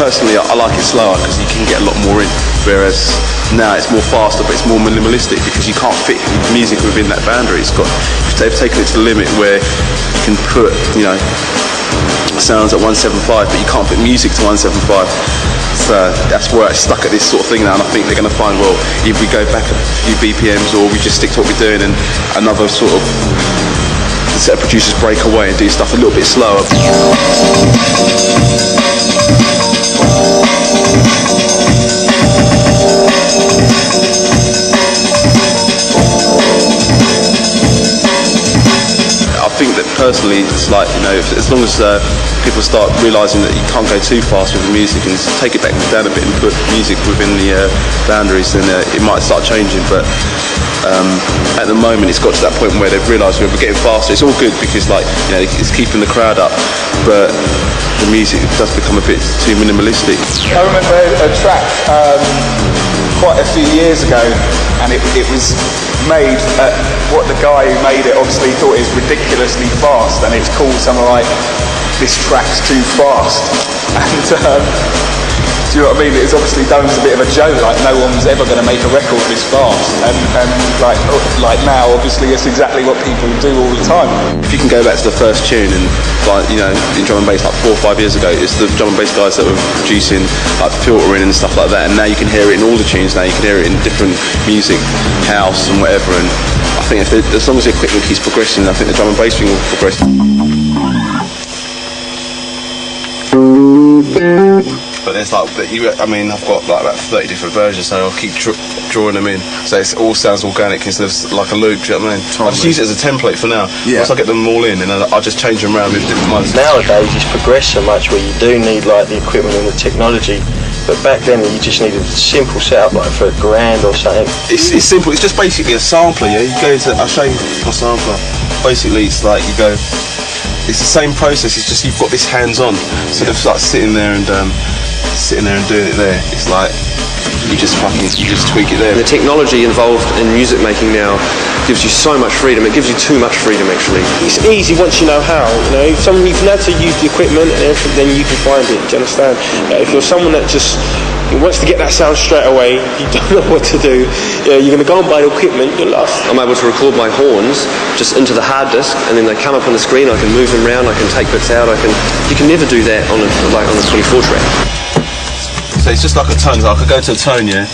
Personally, I like it slower because you can get a lot more in, whereas now it's more faster, but it's more minimalistic because you can't fit music within that boundary. They've taken it to the limit where you can put, you know, sounds at 175, but you can't put music to 175. So that's where it's stuck at this sort of thing now, and I think they're going to find, well, if we go back a few BPMs or we just stick to what we're doing, and another sort of set of producers break away and do stuff a little bit slower. I think that personally, it's like, you know, as long as people start realising that you can't go too fast with the music and take it back down a bit and put music within the boundaries, then it might start changing. But at the moment, it's got to that point where they've realised we're getting faster. It's all good because, like, you know, it's keeping the crowd up, but the music does become a bit too minimalistic. I remember a track quite a few years ago, and it was made at what the guy who made it obviously thought is ridiculously fast, and it's called something like "This Track's Too Fast." And do you know what I mean? It's obviously done as a bit of a joke, like no one's ever going to make a record this fast, and like now, obviously, it's exactly what people do all the time. If you can go back to the first tune and, like, you know, in drum and bass like 4 or 5 years ago, it's the drum and bass guys that were producing, like, filtering and stuff like that, and now you can hear it in all the tunes. Now you can hear it in different music, house and whatever. And I think as long as the equipment keeps progressing, I think the drum and bass thing will progress. But there's like, I mean, I've got like about 30 different versions, so I'll keep drawing them in. So it all sounds organic instead of like a loop, do you know what I mean? I just use it as a template for now. Yeah. Once I get them all in, and I'll just change them around with different ones. Nowadays, it's progressed so much where you do need like the equipment and the technology. But back then, you just needed a simple setup, like for $1,000 or something. It's simple. It's just basically a sampler. Yeah, you go to. I'll show you my sampler. Basically, it's like you go. It's the same process. It's just you've got this hands-on. So of like sitting there and doing it there. It's like you just tweak it there. The technology involved in music making now gives you so much freedom. It gives you too much freedom, actually. It's easy once you know how. You know, if you can know to use the equipment and everything, then you can find it. Do you understand? If you're someone that just wants to get that sound straight away, you don't know what to do, you're going to go and buy the equipment, you're lost. I'm able to record my horns just into the hard disk, and then they come up on the screen. I can move them around, I can take bits out. You can never do that on a 24 track. So it's just like a tone. I could go to a tone, yeah,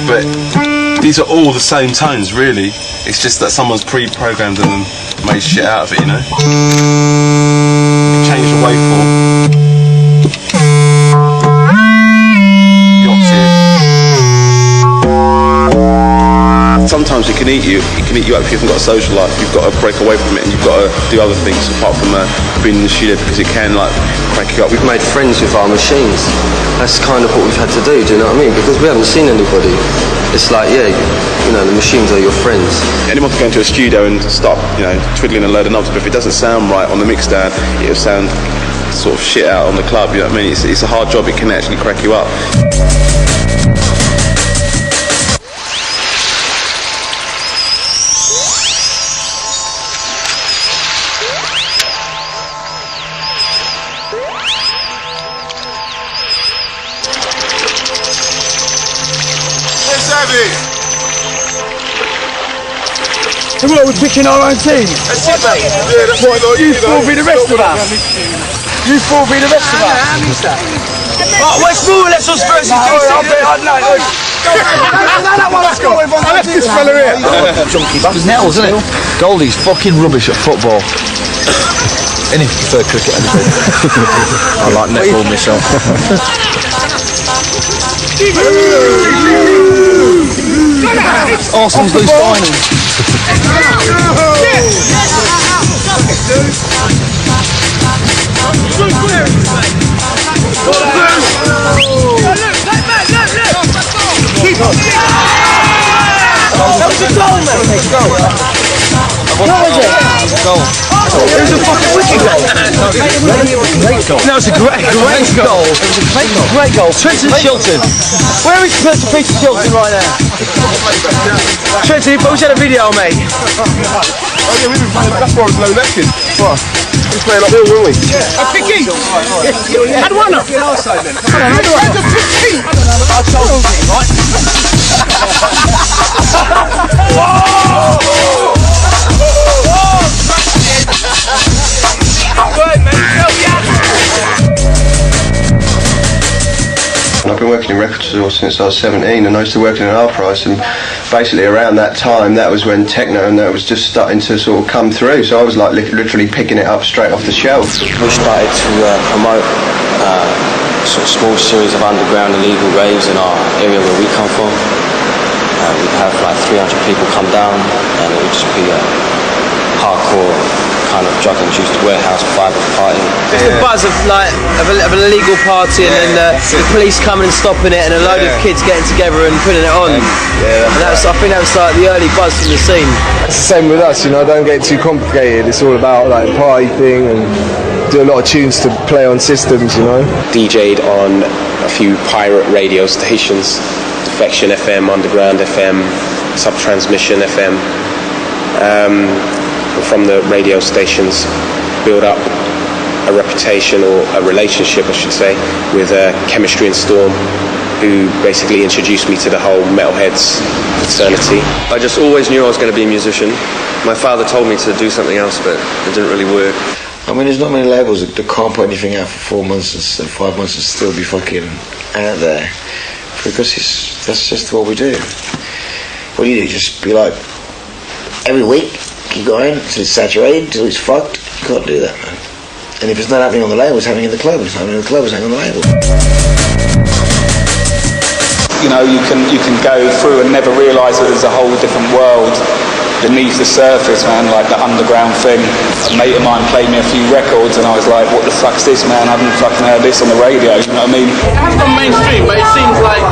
but These are all the same tones, really. It's just that someone's pre-programmed them and made shit out of it, you know. You change the waveform. The octave. Sometimes it can eat you. It can eat you up if you haven't got a social life. You've got to break away from it, and you've got to do other things apart from being in the studio, because it can like crank you up. We've made friends with our machines. That's kind of what we've had to do. Do you know what I mean? Because we haven't seen anybody. It's like, yeah, you know, the machines are your friends. Anyone can go into a studio and start, you know, twiddling a load of knobs, but if it doesn't sound right on the mix down, it'll sound sort of shit out on the club. You know what I mean? It's a hard job. It can actually crack you up. So what, we're picking our own team? That's it, mate. Yeah, that's what, you four be the rest of us? You four be the rest of us? Right, West Moor, let's us first. That one, let's go. I left this fella here. Junkie bastard. Nettles, isn't it? Goldie's fucking rubbish at football. Any prefer cricket, anything. I like netball myself. Arsenal's loose finals. Keep on. That was a goal, mate. Goal. What was it? Goal. It was a fucking wicked goal. Great goal. No, it was a great goal. It was a great goal. Trenton Shilton. Where is Peter Shilton right now? Trenton, we had a video, mate. Oh yeah, we've been playing, that's why I was low necking. What? We was playing up here, weren't we? Yeah. A Picky! Had one up! I told you, right? Good, mate. I've been working in record stores since I was 17, and I used to work in an R-Price, and basically around that time, that was when techno and that was just starting to sort of come through, so I was like literally picking it up straight off the shelf. We started to promote sort of small series of underground illegal raves in our area where we come from. We'd have like 300 people come down, and it would just be a hardcore kind of drug-induced warehouse private party. It's the buzz of like of an illegal party, and then the police coming and stopping it, and a load of kids getting together and putting it on. And I think that was like the early buzz from the scene. It's the same with us, you know. Don't get too complicated. It's all about like party thing, and do a lot of tunes to play on systems, you know. DJ'd on a few pirate radio stations, Defection FM, Underground FM, Subtransmission FM. From the radio stations, build up a reputation, or a relationship I should say, with Chemistry and Storm, who basically introduced me to the whole Metalheadz fraternity. I just always knew I was going to be a musician. My father told me to do something else, but it didn't really work. I mean, there's not many labels that can't put anything out for 4 months and 5 months and still be fucking out there, because that's just what we do. What do? Just be like, every week, keep going until it's saturated, until it's fucked. You can't do that, man. And if it's not happening on the label, it's happening in the club. If it's happening in the club, it's happening on the label. You know, you can go through and never realise that there's a whole different world beneath the surface, man, like the underground thing. A mate of mine played me a few records and I was like, what the fuck's this, man? I haven't fucking heard this on the radio, you know what I mean? It has gone mainstream, but it seems like,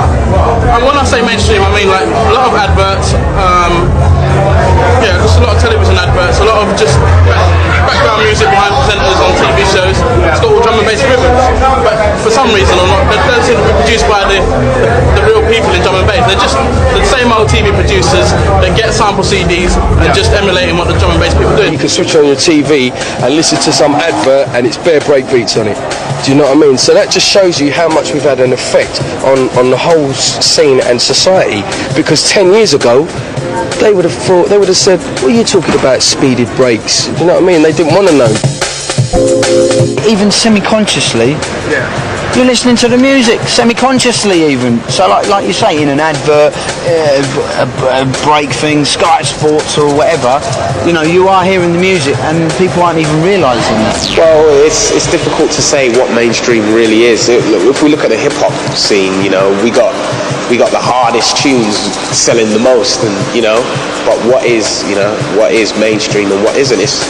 and when I say mainstream, I mean like a lot of adverts, yeah, just a lot of television adverts, a lot of just background music behind presenters on TV shows. It's got all drum and bass rhythms, but for some reason or not, they don't seem to be produced by the real people in drum and bass. They're just the same old TV producers that get sample CDs and just emulating what the drum and bass people do. You can switch on your TV and listen to some advert and it's bare break beats on it. Do you know what I mean? So that just shows you how much we've had an effect on the whole scene and society. Because 10 years ago, they would have said, what are you talking about, speeded breaks? Do you know what I mean? They didn't want to know. Even semi-consciously, you're listening to the music semi-consciously even. So like you say, in an advert, a break thing, Sky Sports or whatever, you know, you are hearing the music and people aren't even realising that. Well, it's difficult to say what mainstream really is. If we look at the hip hop scene, you know, we got the hardest tunes selling the most, and you know, but what is mainstream and what isn't? It's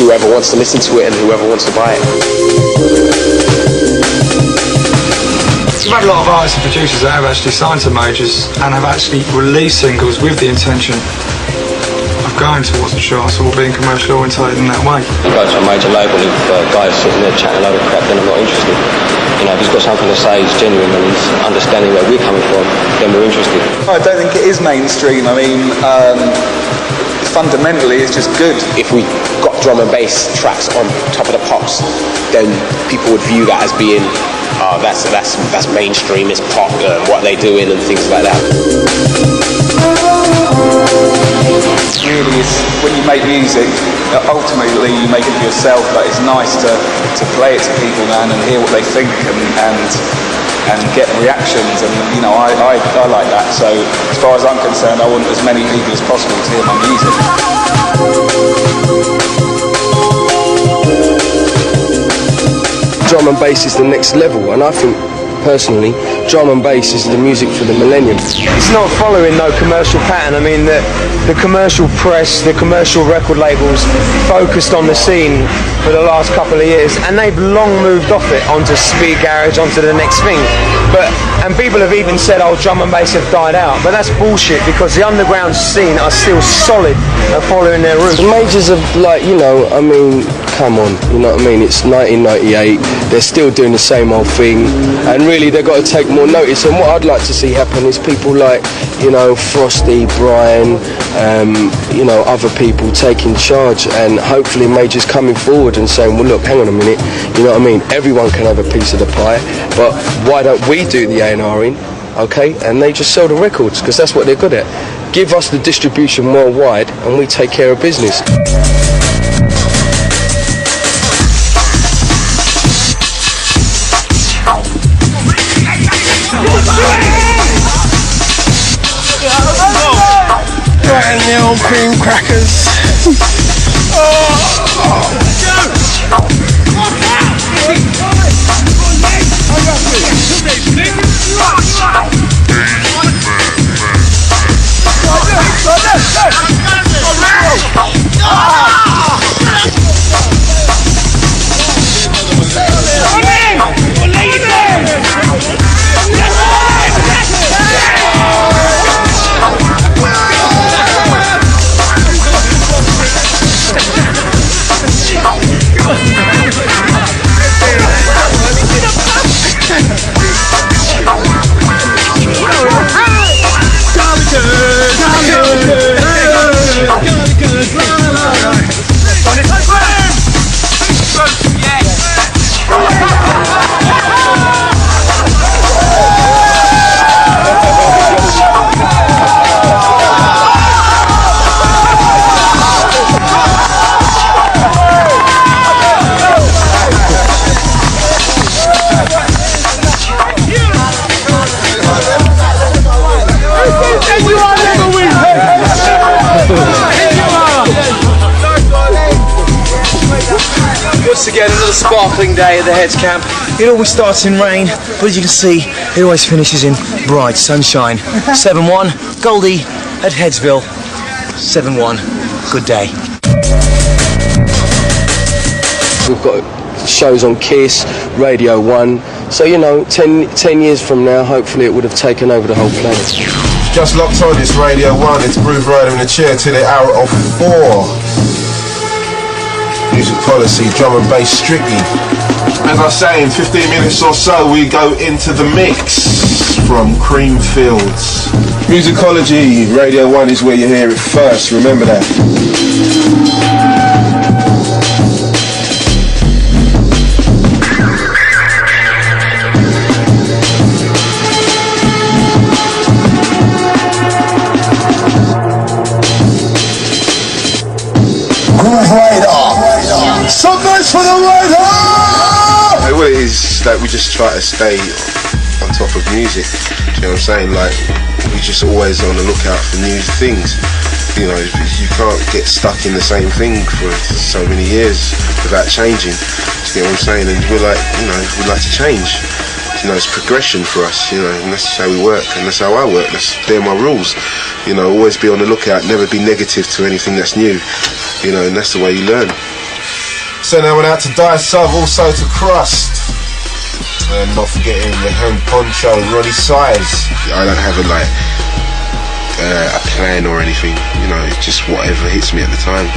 whoever wants to listen to it and whoever wants to buy it. We've had a lot of artists and producers that have actually signed to majors and have actually released singles with the intention of going towards the charts or being commercially orientated in that way. You go to a major label, if guys sitting there chatting a load of crap, then I'm not interested. You know, if he's got something to say, he's genuine and he's understanding where we're coming from, then we're interested. I don't think it is mainstream. I mean, fundamentally it's just good. If we got drum and bass tracks on top of the pops, then people would view that as being that's mainstream, it's pop, what they're doing and things like that. Really, it's, when you make music, ultimately you make it for yourself, but it's nice to play it to people, man, and hear what they think and get reactions, and you know, I like that. So as far as I'm concerned, I want as many people as possible to hear my music. Drum and bass is the next level, and I think personally drum and bass is the music for the millennium. It's not following no commercial pattern. I mean, the commercial press, the commercial record labels focused on the scene for the last couple of years, and they've long moved off it onto speed garage, onto the next thing. And people have even said, oh, drum and bass have died out, but that's bullshit, because the underground scene are still solid and following their roots. The majors are like, you know, I mean, come on, you know what I mean? It's 1998, they're still doing the same old thing, and really they've got to take more notice. And what I'd like to see happen is people like, you know, Frosty, Brian, you know, other people taking charge, and hopefully majors coming forward and saying, well, look, hang on a minute, you know what I mean? Everyone can have a piece of the pie, but why don't we do the A&Ring, okay? And they just sell the records, because that's what they're good at. Give us the distribution worldwide, and we take care of business. Right, the old cream crackers. Once again, another sparkling day at the Headz camp. It always starts in rain, but as you can see, it always finishes in bright sunshine. 7-1, Goldie at Headsville. 7-1, good day. We've got shows on Kiss, Radio 1, so you know, 10 years from now, hopefully it would have taken over the whole planet. Just locked on, it's Radio 1, it's Groove Rider in the chair to the hour of 4. Music policy, drum and bass strictly. As I say, in 15 minutes or so we go into the mix from Creamfields. Musicology, Radio 1 is where you hear it first, remember that. Some noise for the word. What it is, we just try to stay on top of music. Do you know what I'm saying? Like, we just always on the lookout for new things. You know, you can't get stuck in the same thing for so many years without changing. Do you know what I'm saying? And we're like, you know, we like to change. You know, it's progression for us, you know, and that's how we work, and that's how I work. They're my rules. You know, always be on the lookout, never be negative to anything that's new. You know, and that's the way you learn. So now we're out to Die Sub, also to Crust. And not forgetting the Home Poncho, Ronnie Size. I don't have a plan or anything, you know, it's just whatever hits me at the time.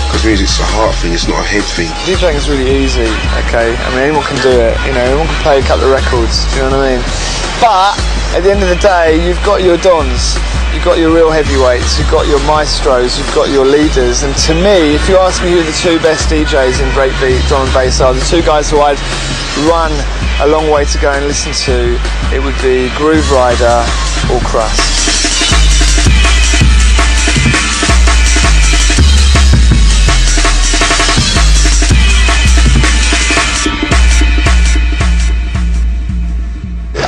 Because music's a heart thing, it's not a head thing. DJing is really easy, okay? I mean, anyone can do it, you know, anyone can play a couple of records, do you know what I mean? But, at the end of the day, you've got your dons, you've got your real heavyweights, you've got your maestros, you've got your leaders, and to me, if you ask me who the two best DJs in breakbeat, drum and bass are, the two guys who I'd run a long way to go and listen to, it would be Groove Rider or Crust.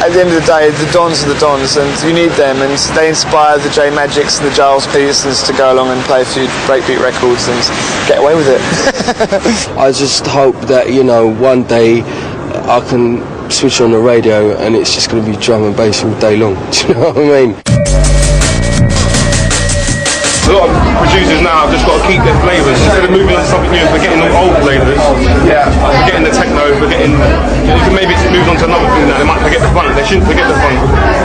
At the end of the day, the dons are the dons, and you need them, and they inspire the J Magics and the Giles Petersons to go along and play a few breakbeat records and get away with it. I just hope that, you know, one day I can switch on the radio and it's just going to be drum and bass all day long. Do you know what I mean? A lot of producers now have just got to keep their flavours. Instead of moving on to something new and forgetting the old flavours, forgetting the techno, maybe it's moved on to another thing now. They might forget the fun. They shouldn't forget the fun.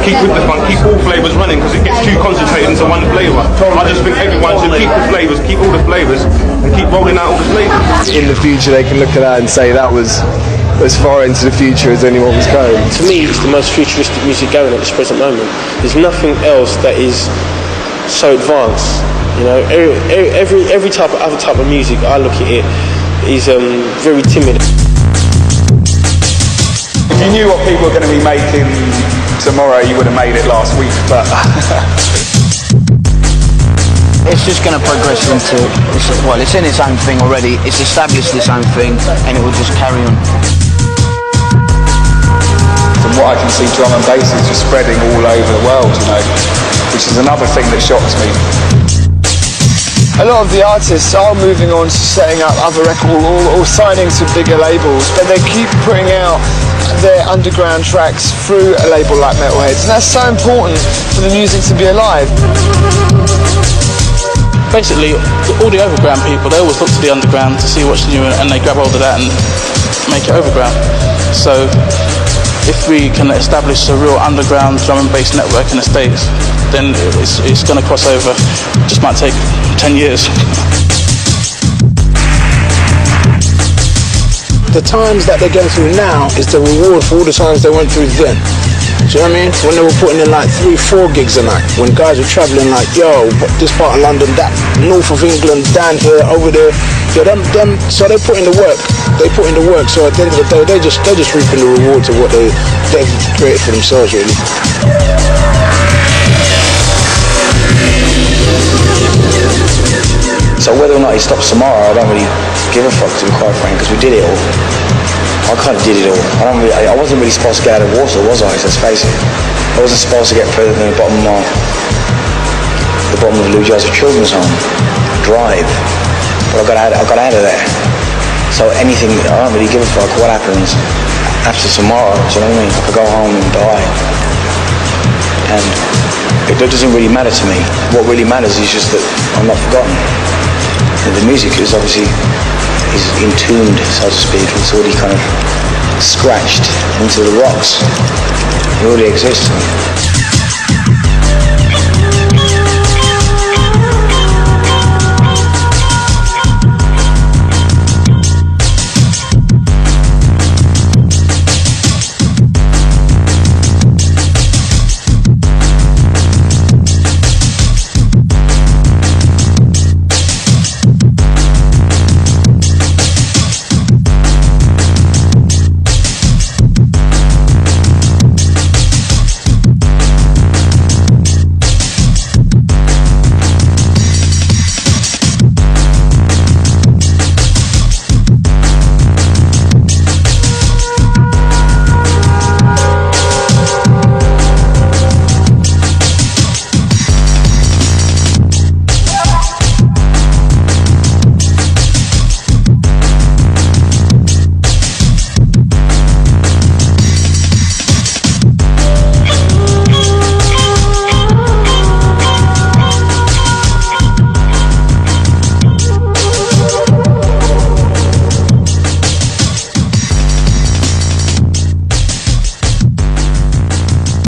Keep with the fun, keep all flavours running, because it gets too concentrated into one flavour. I just think everyone should keep the flavours, keep all the flavours, and keep rolling out all the flavours. In the future they can look at that and say that was as far into the future as anyone was going. To me, it's the most futuristic music going at this present moment. There's nothing else that is so advanced. You know, every other type of music, I look at it, is very timid. If you knew what people were going to be making tomorrow, you would have made it last week, but it's just going to progress into, it's in its own thing already, it's established its own thing, and it will just carry on. From what I can see, drum and bass is just spreading all over the world, you know, which is another thing that shocks me. A lot of the artists are moving on to setting up other records or signing to bigger labels, but they keep putting out their underground tracks through a label like Metalheadz, and that's so important for the music to be alive. Basically, all the overground people, they always look to the underground to see what's new, and they grab hold of that and make it overground. So if we can establish a real underground drum and bass network in the States, then it's going to cross over. It just might take 10 years. The times that they're going through now is the reward for all the times they went through then. Do you know what I mean? When they were putting in like 3-4 gigs a night, when guys were travelling like, yo, this part of London, that north of England, down here, over there, yeah, them, so they put in the work. They put in the work. So at the end of the day, they're just reaping the rewards of what they've created for themselves, really. So whether or not he stops tomorrow, I don't really give a fuck, to be quite frank, because we did it all. I kind of did it all. I wasn't really supposed to get out of Warsaw, was I? Let's face it. I wasn't supposed to get further than the bottom of Lou Joseph Children's Home Drive. But I got out of there. So anything, I don't really give a fuck what happens after tomorrow. Do you know what I mean? I could go home and die. And it doesn't really matter to me. What really matters is just that I'm not forgotten. And the music is obviously entombed, so to speak. It's already kind of scratched into the rocks. It already exists.